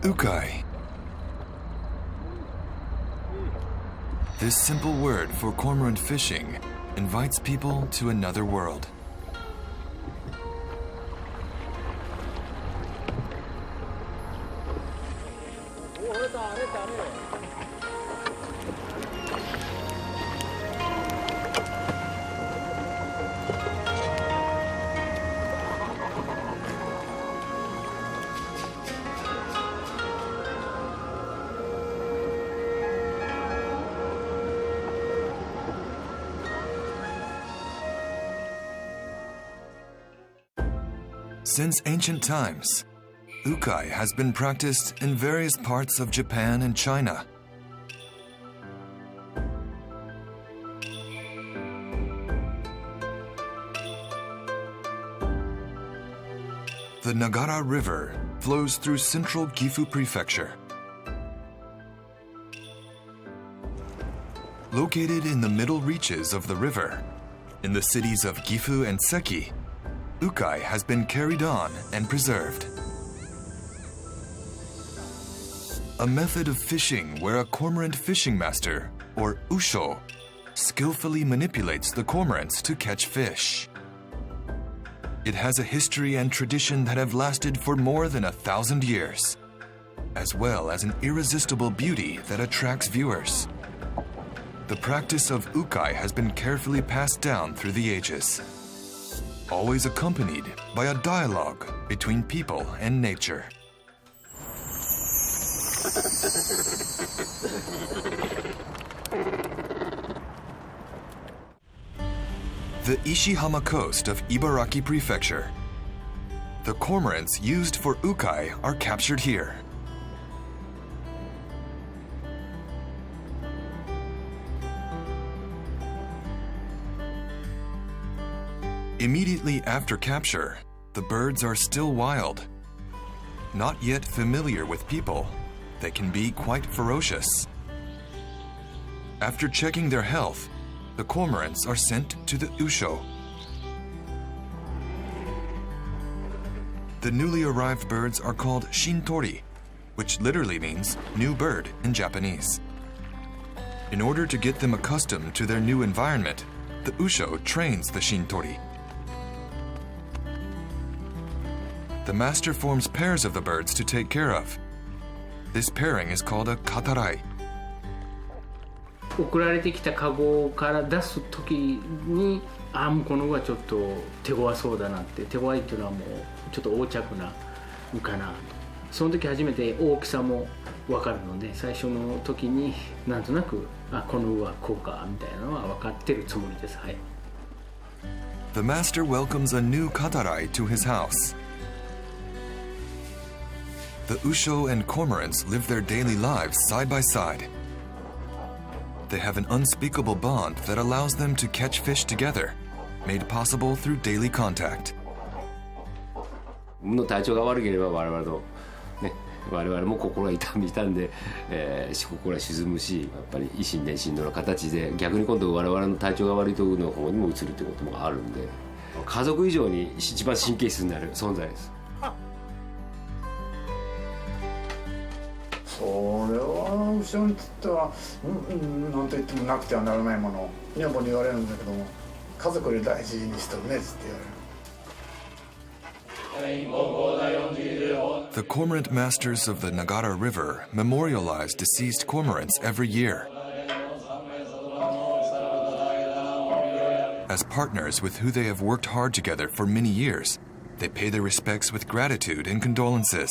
Ukai. This simple word for cormorant fishing invites people to another world. Since ancient times, Ukai has been practiced in various parts of Japan and China. The Nagara River flows through central Gifu Prefecture. Located in the middle reaches of the river, in the cities of Gifu and Seki, Ukai has been carried on and preserved. A method of fishing where a cormorant fishing master, or usho, skillfully manipulates the cormorants to catch fish. It has a history and tradition that have lasted for more than 1,000 years, as well as an irresistible beauty that attracts viewers. The practice of Ukai has been carefully passed down through the ages, always accompanied by a dialogue between people and nature. The Ishihama coast of Ibaraki Prefecture. The cormorants used for Ukai are captured here. Immediately after capture, the birds are still wild. Not yet familiar with people, they can be quite ferocious. After checking their health, the cormorants are sent to the usho. The newly arrived birds are called shintori, which literally means new bird in Japanese. In order to get them accustomed to their new environment, the usho trains the shintori. The master forms pairs of the birds to take care of. This pairing is called a katarai. 送られてきたカゴから出す時に、もうこの魚はちょっと手強そうだなって、手強いっていうのはもうちょっと横着な魚かなと。その時初めて大きさも分かるので、最初の時になんとなくこの魚はこうかみたいなのは分かってるつもりです。はい。The master welcomes a new katarai to his house. The usho and cormorants live their daily lives side by side. They have an unspeakable bond that allows them to catch fish together, made possible through daily contact. の体調が悪ければ我々も心が痛んで、心が沈むし、やっぱり以心伝心のような形で逆に今度我々の体調が悪いところの方にも移るということもあるんで、家族以上に一番神経質になる存在です。それは後ろにとっては、なんと言ってもなくてはならないもの、女房に言われるんだけども、家族より大事にしてるねって言われる。 The cormorant masters of the Nagara River memorialize deceased cormorants every year. As partners with who they have worked hard together for many years, they pay their respects with gratitude and condolences.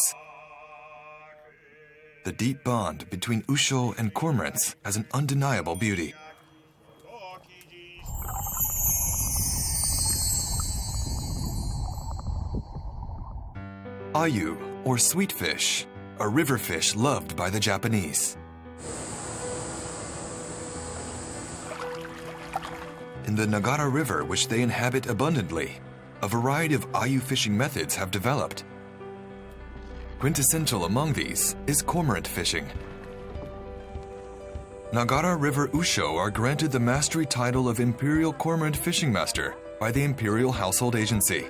The deep bond between usho and cormorants has an undeniable beauty. Ayu, or sweet fish, a river fish loved by the Japanese. In the Nagara River, which they inhabit abundantly, a variety of ayu fishing methods have developed. Quintessential among these is cormorant fishing. Nagara River usho are granted the mastery title of Imperial Cormorant Fishing Master by the Imperial Household Agency.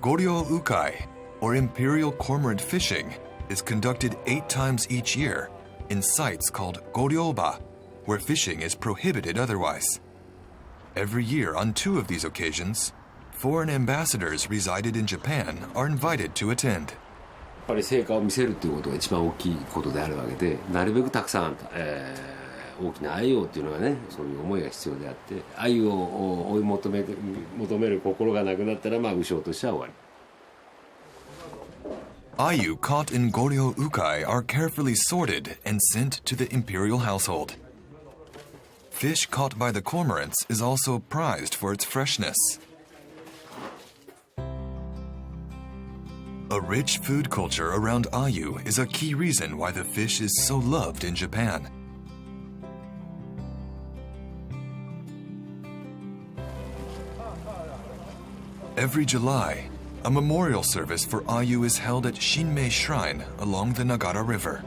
Goryo Ukai, or Imperial Cormorant Fishing, is conducted 8 times each year in sites called goryoba, where fishing is prohibited otherwise. Every year on 2 of these occasions, foreign ambassadors resided in Japan are invited to attend. やっぱり成果を見せるということが一番大きいことであるわけで、なるべくたくさん、大きな鮎をっていうのはね、そういう思いが必要であって、鮎を追い求める心がなくなったら、まあ鵜匠としては終わり。Ayu caught in Goryo Ukai are carefully sorted and sent to the imperial household. Fish caught by the cormorants is also prized for its freshness. A rich food culture around ayu is a key reason why the fish is so loved in Japan. Every July, a memorial service for ayu is held at Shinmei Shrine along the Nagara River.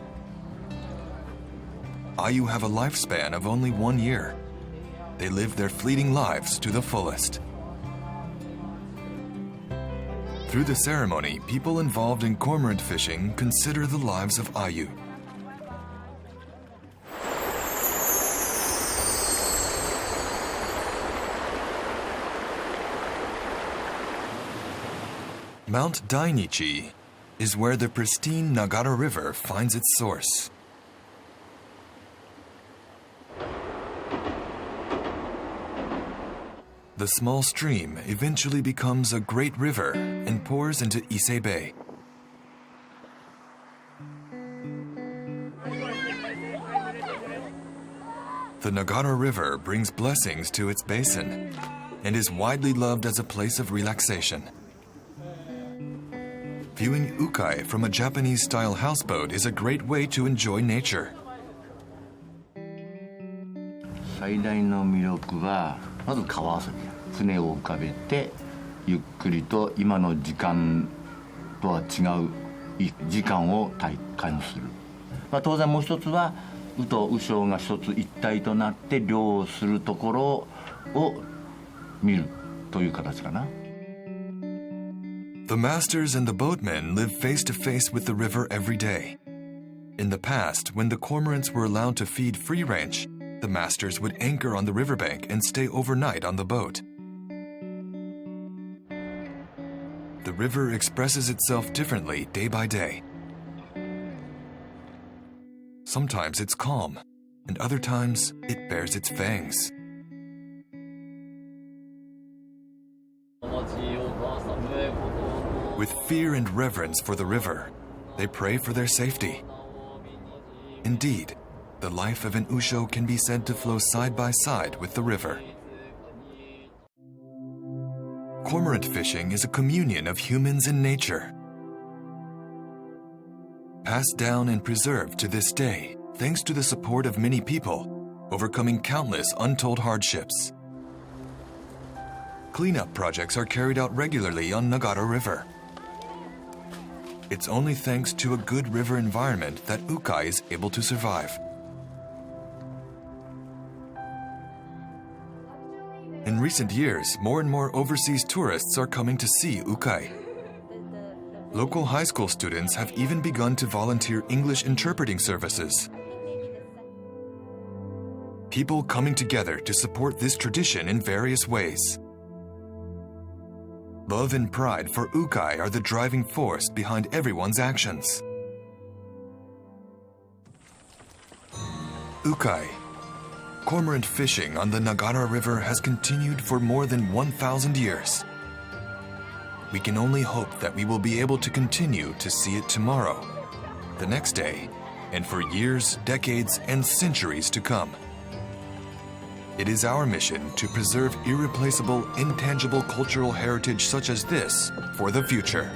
Ayu have a lifespan of only 1 year. They live their fleeting lives to the fullest. Through the ceremony, people involved in cormorant fishing consider the lives of ayu. Mount Dainichi is where the pristine Nagara River finds its source. The small stream eventually becomes a great river and pours into Ise Bay. The Nagara River brings blessings to its basin and is widely loved as a place of relaxation. Viewing Ukai from a Japanese-style houseboat is a great way to enjoy nature. 最大の魅力はまず川遊び、船を浮かべてゆっくりと今の時間とは違う時間を体感する、当然もう一つは鵜と鵜匠が一つ一体となって漁をするところを見るという形かな。The masters and the boatmen live face to face with the river every day. In the past, when the cormorants were allowed to feed free range, the masters would anchor on the riverbank and stay overnight on the boat. The river expresses itself differently day by day. Sometimes it's calm, and other times it bears its fangs. With fear and reverence for the river, they pray for their safety. Indeed, the life of an usho can be said to flow side by side with the river. Cormorant fishing is a communion of humans and nature. Passed down and preserved to this day, thanks to the support of many people, overcoming countless untold hardships. Cleanup projects are carried out regularly on Nagara River. It's only thanks to a good river environment that Ukai is able to survive. In recent years, more and more overseas tourists are coming to see Ukai. Local high school students have even begun to volunteer English interpreting services. People coming together to support this tradition in various ways. Love and pride for Ukai are the driving force behind everyone's actions. Ukai. Cormorant fishing on the Nagara River has continued for more than 1,000 years. We can only hope that we will be able to continue to see it tomorrow, the next day, and for years, decades, and centuries to come. It is our mission to preserve irreplaceable, intangible cultural heritage such as this for the future.